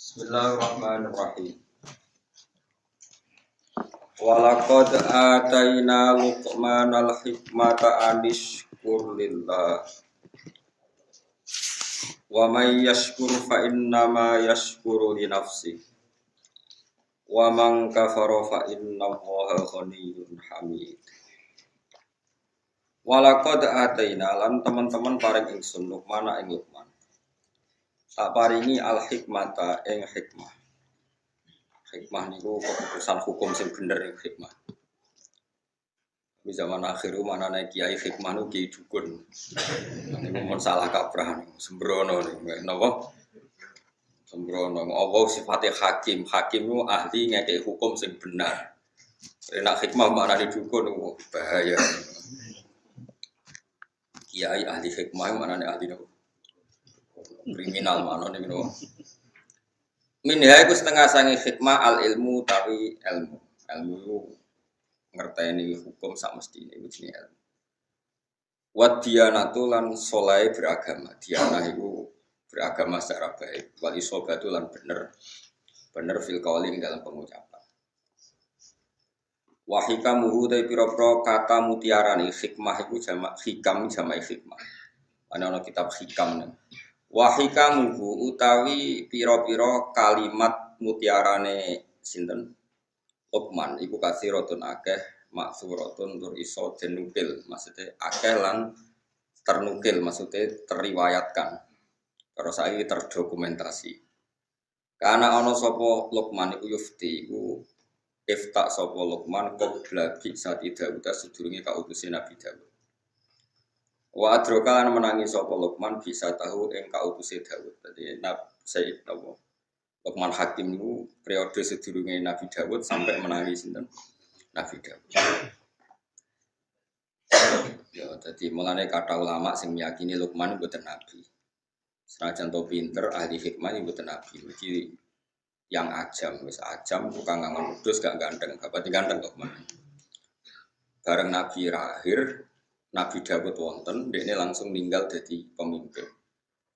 Bismillahirrahmanirrahim. Walaqad ataina Luqmanal hikmata anishkur lillah. Wa may yashkur fa innama yashkuru li nafsihi. Wa man kafara fa innallaha ghaniyyun hamid. Walaqad ataina lan teman-teman paring ingsun Luqman ing Luqman. Tak paringi al hikmata ing hikmah. Hikmah niku keputusan hukum sing bener ing hikmah. Di zaman akhir mana nek kiai hikmah nu kiai dukun. Niku mun salah kaprah sembrono niku napa? Sembrono apa sifate hakim. Hakim nu ahli ngekek hukum sing benar. Nek hikmah mana di dukun bahaya. Kiai ahli hikmah mana nek ahli nopo? Kriminal mana nih no? Minha itu setengah sangi hikmah al ilmu tapi ilmu ngerteni hukum sak mesti ini jenis ilmu. Wat diyanatu lan soleh beragama. Diyanah itu beragama secara baik. Wal isobatu lan bener fil qauli dalam pengucapan. Wahikamuhu dari piro-piro kata mutiarani hikmah itu jamak hikam jamak hikmah. Ana kitab hikam nih. Wahikamuhu utawi piro-piro kalimat mutiarane sinten Luqman iku kasiratun akeh maksuratun tur iso denukil maksudnya akeh lan ternukil maksudnya teriwayatkan terus saiki terdokumentasi karena ana sapa Luqman iku yufti iku ifta sapa Luqman qabla bi sati Daud sedurunge kautuse Nabi Daud. Wa adroka lan menangi sapa Luqman bisa tahu ing kautuse Daud. Dadi Sayyid Luqman Hakim niku periode sedurunge Nabi Daud sampai menangi sinten Nabi Daud. Ya dadi mulane kata ulama sing meyakini Luqman mboten nabi. Senajan to pinter ahli hikmah mboten nabi. Iki yang ajam wis ajam tukang ngangon wedhus gak ganteng, gak pati ganteng Luqman. Bareng Nabi lahir Nabi Dawud wonten, dekne langsung ninggal jadi pemimpin.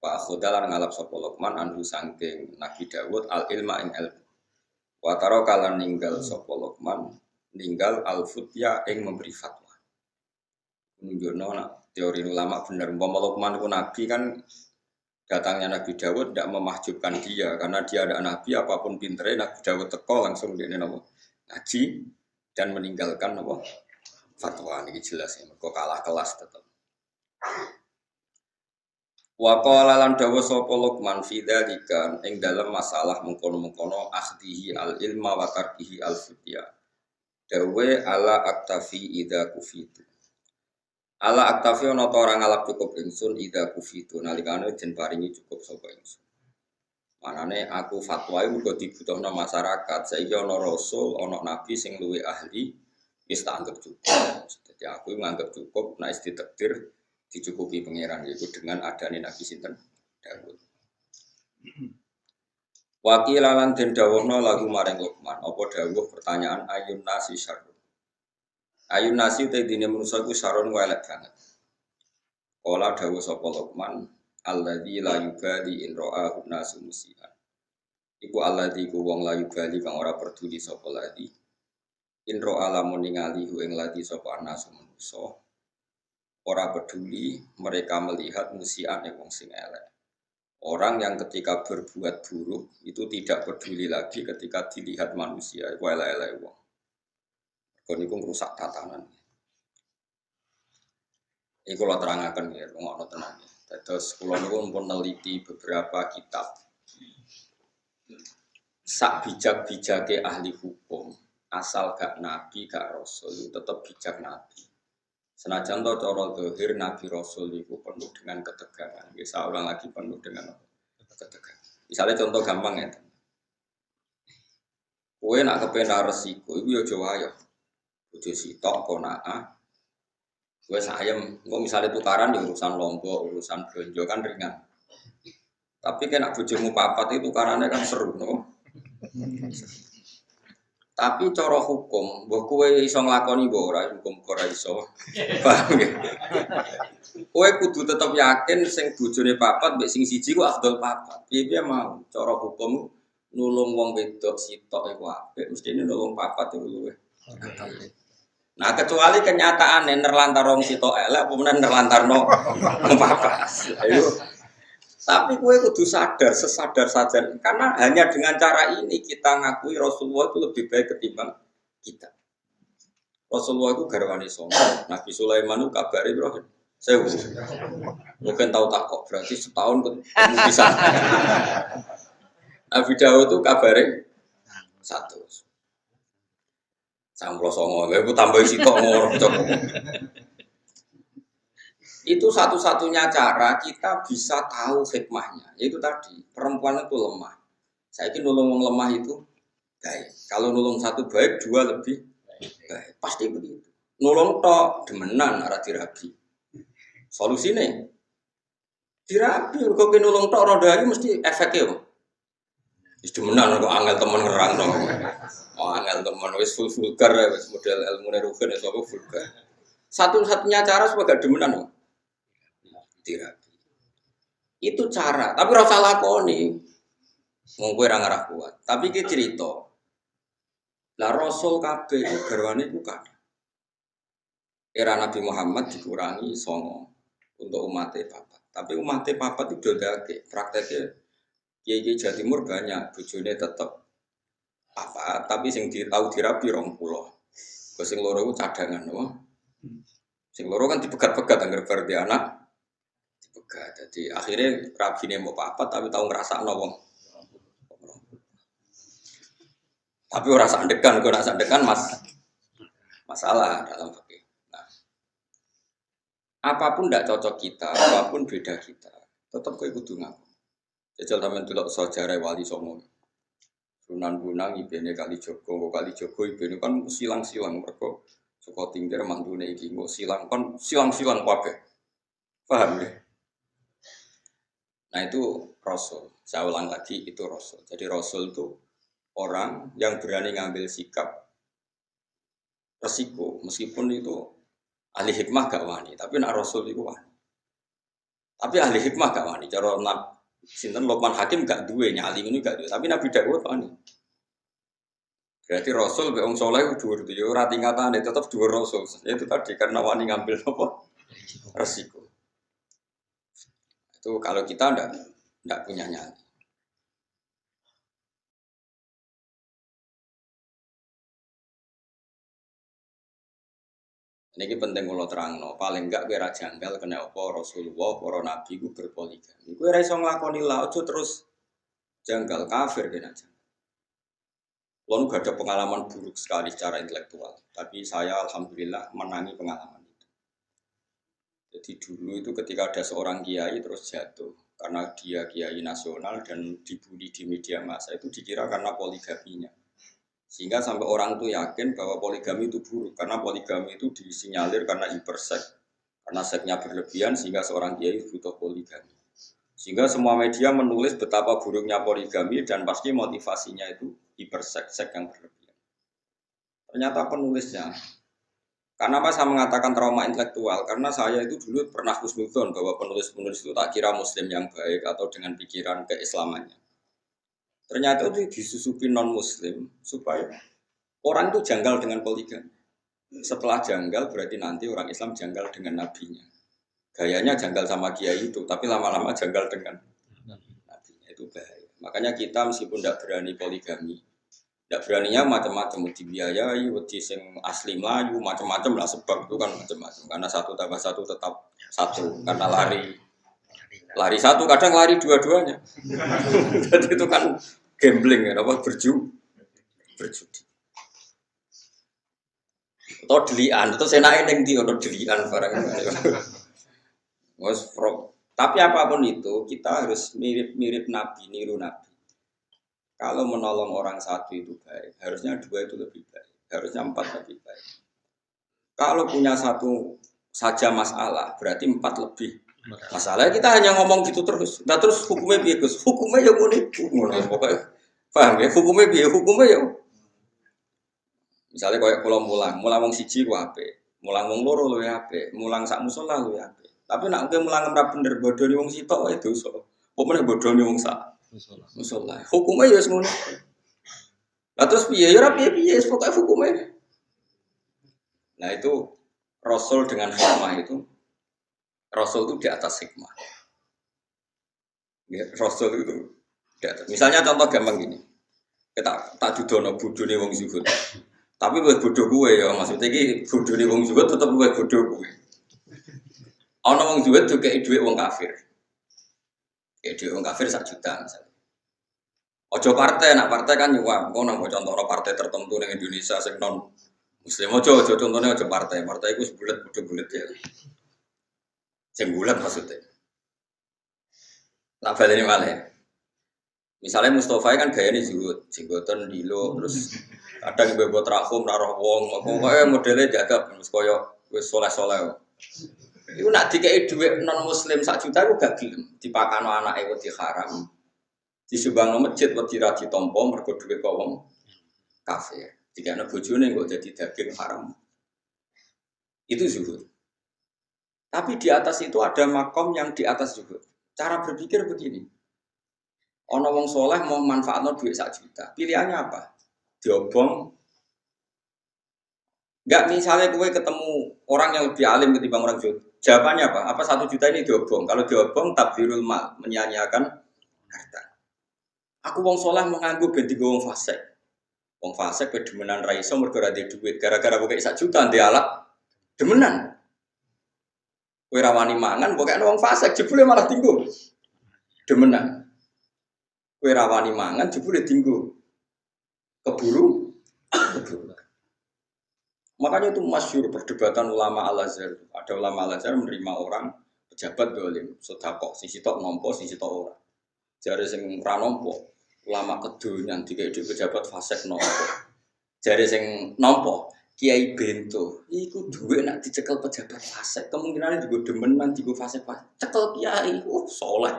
Pak Khodalan ngalap sapa Luqman anhu sangking Nabi Dawud al ilma ing ilmu. Wa tarakalan ninggal sapa Luqman ninggal al futya ing memberi fatwa. Menunjukno teori ulama bener umpama Luqman itu nabi kan datangnya Nabi Dawud tidak memahjubkan dia karena dia ada nabi apapun pintere Nabi Dawud teko langsung dekne napa ngaji dan meninggalkan napa fatwa ini jelas ya, kok kalah kelas tetap. Wa qala lan dawu sapa Luqman fi dzalika ing dalam masalah mengkono-mengkono akhdihi al ilma wa tarkihi al futya. Dawe ala aktafi idza kufitu. Ala aktafi ana ta ora ngalap cukup ingsun idza kufitu nalikane den paringi cukup sapa ingsun. Manane aku fatwa iku mergo dibutuhno masyarakat, saiki ana rasul, ana nabi sing luwih ahli wis tak anggap cukup. Jadi aku menganggap cukup nek ditakdir dicukupi pangeran yaitu dengan adanya Nabi sinten Daud. Wakil lan den dawuhna lagu maring Luqman, apa dawuh pertanyaan ayun nasi syarrun. Ayun nasi te dine manusa ku syarrun elek banget. Kala dawuh sapa Luqman, alladzi la yubali in ra'ahu nasu musian. Iku alladzi ku wong la yubali kang ora peduli sapa ladzi. Inro alamun ningali ing lagi sapa anasu manusa ora peduli mereka melihat musian wong sing elek. Orang yang ketika berbuat buruk itu tidak peduli lagi ketika dilihat manusia iku elek-elek wong. Kon iku ngrusak tatanan. Iku kula terangaken ya ngono tenan. Dados kula niku pun neliti beberapa kitab. Sak bijak-bijake ahli hukum asal gak nabi gak rasul itu tetap bijak nabi. Senajan to cara zahir nabi rasul itu penuh dengan ketegangan. Bisa orang lagi penuh dengan ketegangan. Misalnya contoh gampang ya. Kowe nak kepen resiko iku yo aja wayo. Bojo sitok konaa. Kowe sayem, engko misale tukaran di urusan lombok, urusan belanja kan ringan. Tapi kan nak bojomu papat itu tukarannya kan seru no. Tapi cara hukum, mbok kowe iso nglakoni mbok ora hukum ora iso. Paham ya? Kowe kudu tetep yakin sing bojone papat mbek sing siji ku afdal papat. Piye-piye mau cara hukum nulung wong wedok sitok iku apik, mestine nulung papat iku luwih. Nah, kecuali kenyataan nerlantar wong sitok elek apa meneh nerlantarno papat. Ayo. Tapi kowe kudu sadar, sesadar-sadar karena hanya dengan cara ini kita ngakui Rasulullah itu lebih baik ketimbang kita. Rasulullah itu garwane songo. Nabi Sulaiman itu kabare bro. Saya mungkin tahu tak kok berarti setahun ketemu bisa. Nabi Dawud itu kabare satu. Samplo songo, gue tambah sitok ngono. Itu satu-satunya cara kita bisa tahu hikmahnya. Itu tadi, perempuan itu lemah. Saya ini nulung yang lemah itu baik. Kalau nulung satu baik, dua lebih baik. Pasti begitu. Nulung tok demenan arah dirabi. Solusinya dirabi. Kalau nulung tok roda ini mesti efeknya. Demenan kok angel temen ngerang dong. Oh angel temen wis vulgar ya, wis model ilmu nerugen ya sapa vulgar. Satu-satunya cara supaya gak demenan. Dirabi. Itu cara, tapi ora usah lakoni. Wong kowe ora ngarah kuat. Tapi ki cerita. Lah Rasul kabeh iku garwane iku kan. Era Nabi Muhammad dikurangi 9 untuk umatnya papat. Tapi umatnya papat itu dodake. Prakteknya kiai Jawa Timur banyak, bojone tetep papat, tapi sing tahu dirabi 20. Sing loro iku cadangan, no? Sing loro kan dipegat-pegat anggar bar di anak. Jadi akhirnya rabine mau papat tapi tahu ngerasakno wong. Tapi ora sandekan, kok ora sandekan masalah dalam fikih. Nah, apapun ndak cocok kita, apapun beda kita, tetap kowe kudu ngaku. Jajal sampean delok sejarah Wali Songo. Sunan Bonang ibene Kalijogo, Kalijogo ibene kan silang-silang mergo saka tingkir mantune iki kok silang kan silang-silang kabeh. Paham ya? Nah itu Rasul, saya ulang lagi itu Rasul. Jadi Rasul itu orang yang berani ngambil sikap resiko, meskipun itu ahli hikmah gak wani, tapi nak Rasul itu wani. Tapi ahli hikmah gak wani, cara sinten Luqman Hakim gak duwe, nyali ini gak duwe, tapi Nabi Dawud wani. Berarti Rasul be wong saleh dhuwur itu ya ora tingkatane tetep dhuwur Rasul. Itu tadi karena wani ngambil apa? Resiko. Itu kalau kita ndak punya nyali. Ini penting kalau terangno. Paling enggak kira janggal kena apa Rasulullah, para nabi ku berpoligami. Kue raiso nglakoni la ojo terus janggal kafir kena janggal. Lalu gak ada pengalaman buruk sekali secara intelektual. Tapi saya alhamdulillah menangi pengalaman itu. Jadi dulu itu ketika ada seorang kiai terus jatuh karena dia kiai nasional dan dibully di media massa itu dikira karena poligaminya. Sehingga sampai orang itu yakin bahwa poligami itu buruk karena poligami itu disinyalir karena hiperseks, karena seksnya berlebihan sehingga seorang kiai butuh poligami. Sehingga semua media menulis betapa buruknya poligami dan pasti motivasinya itu hiperseks, seks yang berlebihan. Ternyata penulisnya, karena apa saya mengatakan trauma intelektual? Karena saya itu dulu pernah husnudzon bahwa penulis-penulis itu tak kira muslim yang baik atau dengan pikiran keislamannya. Ternyata itu disusupi non-muslim supaya orang itu janggal dengan poligami. Setelah janggal berarti nanti orang Islam janggal dengan nabinya. Gayanya janggal sama kiai itu, tapi lama-lama janggal dengan nabinya. Itu bahaya. Makanya kita meskipun tidak berani poligami, tidak beraninya macam-macam, dibiayai, wedi sing asli Melayu, macam-macam lah sebab itu kan macam-macam. Karena 1 tambah 1 tetap 1, karena lari 1 kadang lari dua-duanya. Jadi itu kan gambling ya, apa berjudi. Atau delian, itu senake ning ndi ono delian barang. Tapi apapun itu kita harus mirip-mirip Nabi, niru Nabi. Kalau menolong orang 1 itu baik, harusnya 2 itu lebih baik, harusnya 4 lebih baik. Kalau punya 1 saja masalah, berarti 4 lebih. Masalahnya kita hanya ngomong gitu terus. Nah terus hukumnya piye, Gus? Hukumnya ya ngono iku. Pokoknya paham ya? Hukumnya piye? Hukumnya ya. Misalnya kayak pulang wong siji ku apik, mulang wong loro luwih apik, mulang sak musala luwih apik. Tapi nek mulang ora bener bodoni wong sitok wae dosa. Pomene bodoni wong sak Musola. Hukumnya ya semuanya. Lah terus piye ya piye pokoke hukumnya. Nah itu Rasul dengan hikmah itu Rasul itu di atas hikmah. Ya, Rasul itu di atas. Misalnya contoh gampang gini. Kita tak judono bodone wong zuhud. Tapi luwih bodoh gue ya, maksudnya iki bodone wong zuhud tetep luwih bodoh gue. Ana wong zuhud juga dhuwit wong kafir. Ya dhuwit wong kafir 1 juta misalnya. Ojo partai, nak partai kan nyuwak. Kau nang contohno partai tertentu ning Indonesia sing non Muslim ojo contohnya ojo partai itu bulat ya. Sing bulat maksudnya. Nak baleni malih. Misalnya Mustafa kan gayane zuhud, jenggoten dilo terus kadang bebot rakum naruh wong, pokoke modele jagab wis koyo wis soleh-soleh. Iku nak dikei dhuwit non muslim 1 juta iku gak gelem, dipakano anake wedi haram. Disumbangno masjid wedi ra ditampa mergo dhuwit kok wong kafir. Dikene bojone kok jadi daging haram. Itu zuhud. Tapi di atas itu ada makom yang di atas zuhud. Cara berpikir begini. Ana wong soleh mau manfaatno duit 1 juta. Pilihannya apa? Diobong. Enggak misalnya kowe ketemu orang yang lebih alim ketimbang orang zuhud. Jawabannya apa? Apa 1 juta ini diobong? Kalau diobong tabdirul mal, menyia-nyiakan harta. Aku wong soleh mau nganggo ben dienggo wong fasik. Wong fasik demenan ra iso mergo ra duit. Gara-gara pokoke 1 juta ndek alat demenan. Kowe ra wani mangan pokoke ana wong fasik jebule malah dienggo. Demenan. Kowe ra wani mangan jebule dienggo. Keburu. Makanya itu masyhur perdebatan ulama Al-Azhar. Ada ulama Al-Azhar menerima orang pejabat dolim, sedekah, sisi tok nampa, sisi tok ora. Jare sing ra nampa, ulama kedonyan dikai pejabat fasik nampa. Jare sing nampa, Kiai Bento, iku duwe nak dicekel pejabat fasik, kemungkinane digo demenan digo fasik. Cekel kiai, saleh.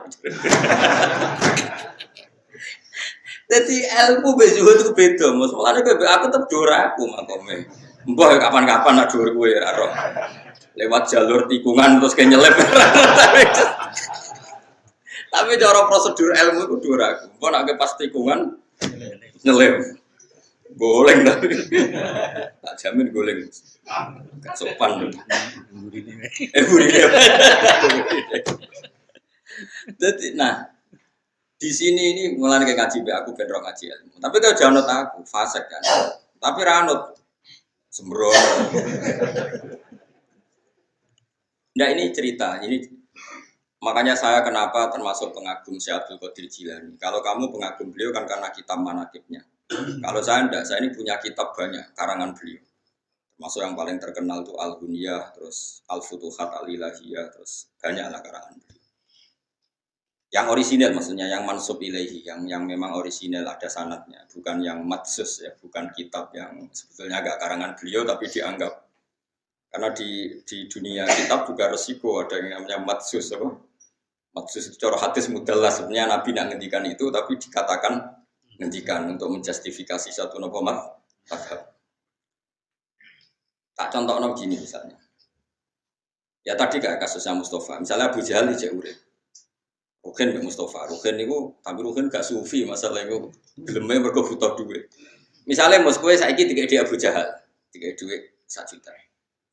Jadi ilmu bejuhud itu beda, mus. Mulane aku tetep doraku makome. Mbah kapan-kapan nak dhuwur kowe ora roh. Lewat jalur tikungan terus ke nyelip. Tapi cara prosedur ilmu itu doraku. Mbah nak pas tikungan nyelip. Goleng tapi. Tak jamin goleng. Gak sopan. Burine. Jadi nah di sini ini mulai kayak ngaji be aku bener ngaji ilmu. Tapi kalau jangan aku fasik kan. Tapi ranut sembrono. Nah ini cerita. Ini makanya saya kenapa termasuk pengagum Syekh Abdul Qadir Jilani. Kalau kamu pengagum beliau kan karena kitab manaqibnya. Kalau saya enggak, saya ini punya kitab banyak karangan beliau. Termasuk yang paling terkenal itu Al-Hunyah, terus Al-Futuhat Al-Ilahiyah, terus banyaklah karangan beliau. Yang orisinal maksudnya yang mansub ilaihi, yang memang orisinal ada sanadnya, bukan yang matsus ya, bukan kitab yang sebetulnya agak karangan beliau tapi dianggap karena di dunia kitab juga resiko ada yang namanya matsus apa? Matsus itu cara hadis mudallas sebenarnya Nabi nak ngendikan itu tapi dikatakan ngendikan untuk menjustifikasi satu nopomat mazhab. Tak contohnya begini misalnya. Ya tadi kayak kasusnya Mustafa, misalnya Abu Jahal ijek urip. Ruhin Mbak Mustafa, Ruhin itu, tapi Ruhin gak sufi, masalah itu gelemnya mergo butuh duit. Misalnya Mus kowe saiki dikai dia Abu Jahal, dikai duit 1 juta.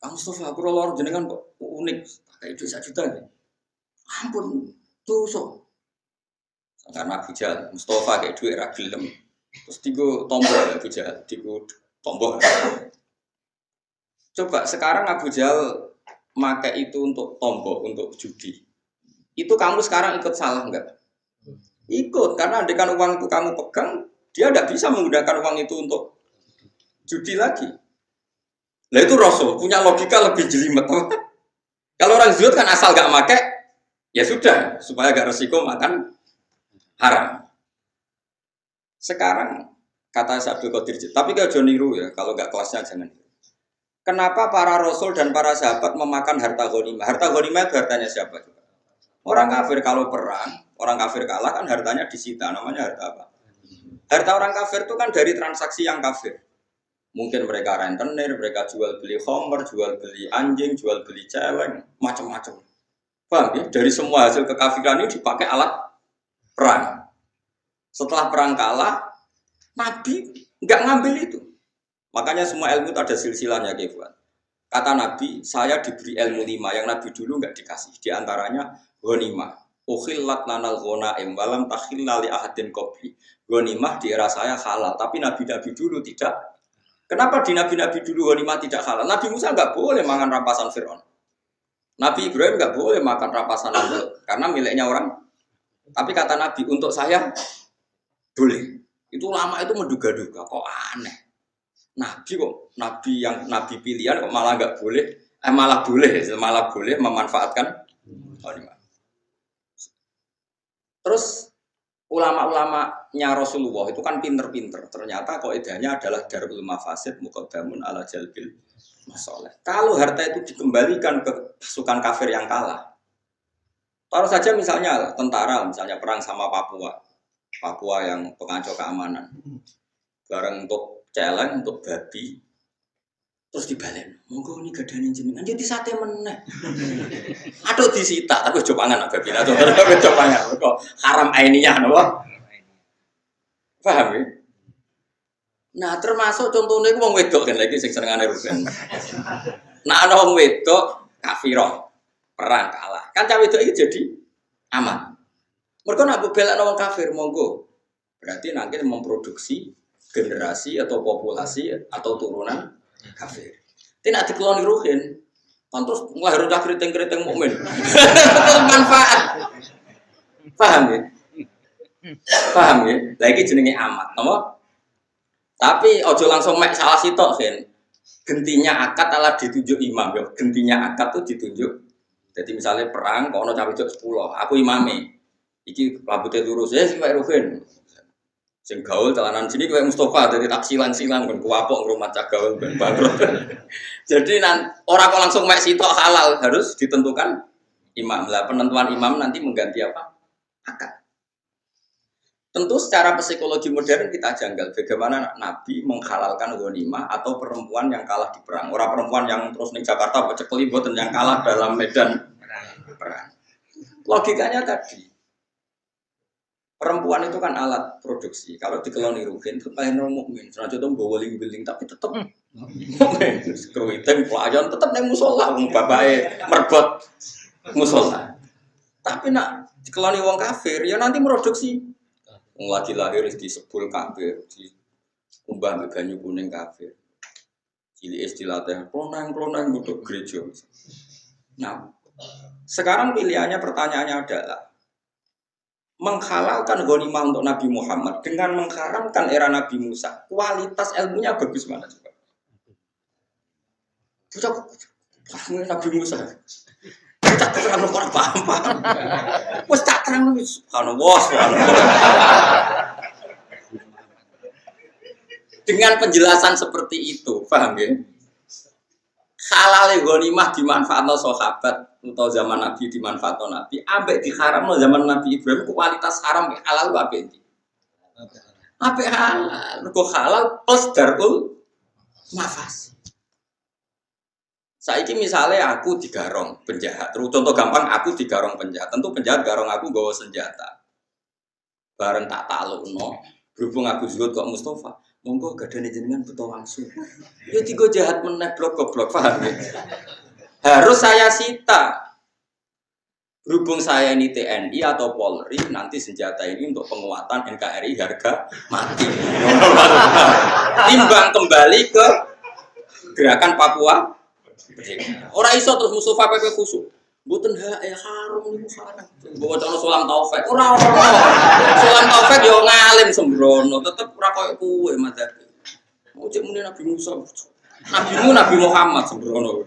Kang Mustafa, aku lor jenengan kok unik, pakai duit 1 juta nih. Ampun, tusuk. Karena Abu Jahal, Mustafa kayak duit ra gelem. Terus digo tombol Abu Jahal, digo tombol. Coba sekarang Abu Jahal pakai itu untuk tombol, untuk judi. Itu kamu sekarang ikut salah enggak? Ikut, karena dengan uang itu kamu pegang, dia tidak bisa menggunakan uang itu untuk judi lagi. Nah itu Rasul, punya logika lebih jelimet. Kalau orang zuhud kan asal gak make, ya sudah, supaya gak resiko makan haram. Sekarang, kata Abdul Qadir, tapi kalau jangan niru ya, kalau gak kelasnya jangan niru. Kenapa para Rasul dan para sahabat memakan harta ghanimah? Harta ghanimah itu hartanya siapa? Orang kafir kalau perang, orang kafir kalah kan hartanya disita, namanya harta apa? Harta orang kafir itu kan dari transaksi yang kafir. Mungkin mereka rentenir, mereka jual beli homer, jual beli anjing, jual beli celeng, macam-macam. Paham ya? Dari semua hasil kekafiran ini dipakai alat perang. Setelah perang kalah, Nabi nggak ngambil itu. Makanya semua ilmu itu ada silsilahnya, Kefwan. Kata Nabi, saya diberi ilmu 5 yang Nabi dulu nggak dikasih. Di antaranya ghanimah. Ukhillat lanal ghanaim walam takhilla li ahadin qabli. Ghanimah di era saya halal, tapi nabi-nabi dulu tidak. Kenapa di nabi-nabi dulu ghanimah tidak halal? Nabi Musa nggak boleh makan rampasan Firaun. Nabi Ibrahim nggak boleh makan rampasan Namrud karena miliknya orang. Tapi kata Nabi, untuk saya boleh. Itu lama itu menduga-duga, kok aneh. Nabi kok, nabi pilihan kok malah nggak boleh, malah boleh memanfaatkan ghanimah. Terus ulama-ulamanya Rasulullah itu kan pinter-pinter. Ternyata kaidahnya adalah darul mafasid muqaddamun ala jalbil masalah. Kalau harta itu dikembalikan ke pasukan kafir yang kalah. Taruh saja misalnya tentara, misalnya perang sama Papua yang pengacau keamanan. Bareng untuk celeng, untuk babi. Terus dibalen, monggo ini gadane jenengan jadi sate meneh. Aduh disita, tapi coba pangan babi. Aduh coba pangan. Kok haram aininya napa? Paham ya? Nah, termasuk contohnya wong wedok kan lagi sing senengane rugen. Nah, ana wong wedok kafirah, perang kalah. Kan cah wedok iki jadi aman. Mergo nek belakno wong kafir monggo. Berarti nanti memproduksi generasi atau populasi atau turunan kafir. Tidak dikeloni ruhin. Kan terus nglahir cah keriting-keriting mukmin. Manfaat. Paham ya? Paham ya? Lah iki jenenge amat, napa? Tapi ojo langsung mek salah sitok, Gen. Gentinya akad adalah ditunjuk imam, ya. Gentinya akad tuh ditunjuk. Jadi misalnya perang kok ono cah wedok 10, aku imame. Iki rambutnya lurus ya sing mek ruhin. Sing gaul celanan sini kayak Mustafa dari taksilan-silan kan kuapok rumah cak gaul ben bangkrut. Jadi orang kok langsung mek sitok halal harus ditentukan imam. Lah penentuan imam nanti mengganti apa? Akad. Tentu secara psikologi modern kita janggal bagaimana Nabi menghalalkan ghanimah atau perempuan yang kalah di perang. Orang perempuan yang terus ning Jakarta pecekeli boten yang kalah dalam medan perang. Logikanya tadi perempuan itu kan alat produksi. Kalau dikeloni ruhin itu kayak orang mukmin. Senajan itu bawa ling-ling tapi tetap mukmin. Kruiting pelayan tetap neng musola. Bapaknya merbot musola. Tapi nak dikeloni wong kafir ya nanti produksi. Wong lagi lahir di sepul kafir, di umbah banyu kuning kafir. Cilik istilahnya klonang untuk gereja. Nah, sekarang pilihannya pertanyaannya adalah menghalalkan ghanimah untuk Nabi Muhammad dengan mengharamkan era Nabi Musa. Kualitas ilmunya bagus mana coba? Nabi Musa. Kita terang orang paham. Wes tak terang subhanallah. Dengan penjelasan seperti itu, paham ya? Halal ghanimah dimanfaatkan sahabat atau zaman Nabi dimanfaatkan Nabi, ambek diharamno zaman Nabi Ibrahim kualitas haram halal wae iki. Ambek halal, mergo halal plus darul mafas. Saiki misalnya aku digarong penjahat, terus contoh gampang aku digarong penjahat, tentu penjahat garong aku nggawa senjata. Bareng tak taklukno, berhubung aku zuhud kok Mustafa, monggo gadane jenengan beto langsung. Ya tiga jahat meneh blok-blok paham ya. Harus saya sita. Berhubung saya ini TNI atau Polri, nanti senjata ini untuk penguatan NKRI harga mati. Timbang kembali ke gerakan Papua. Orang iso terus Mustafa PP khusuk. Mboten haram niku haram. Mbok cono Sulam Taufik. Ora. Sulam Taufik yo ngalim sembrono, tetep ora koyo kuwe madzhab. Ujug muni Nabi Musa. Nabi Muhammad sembrono.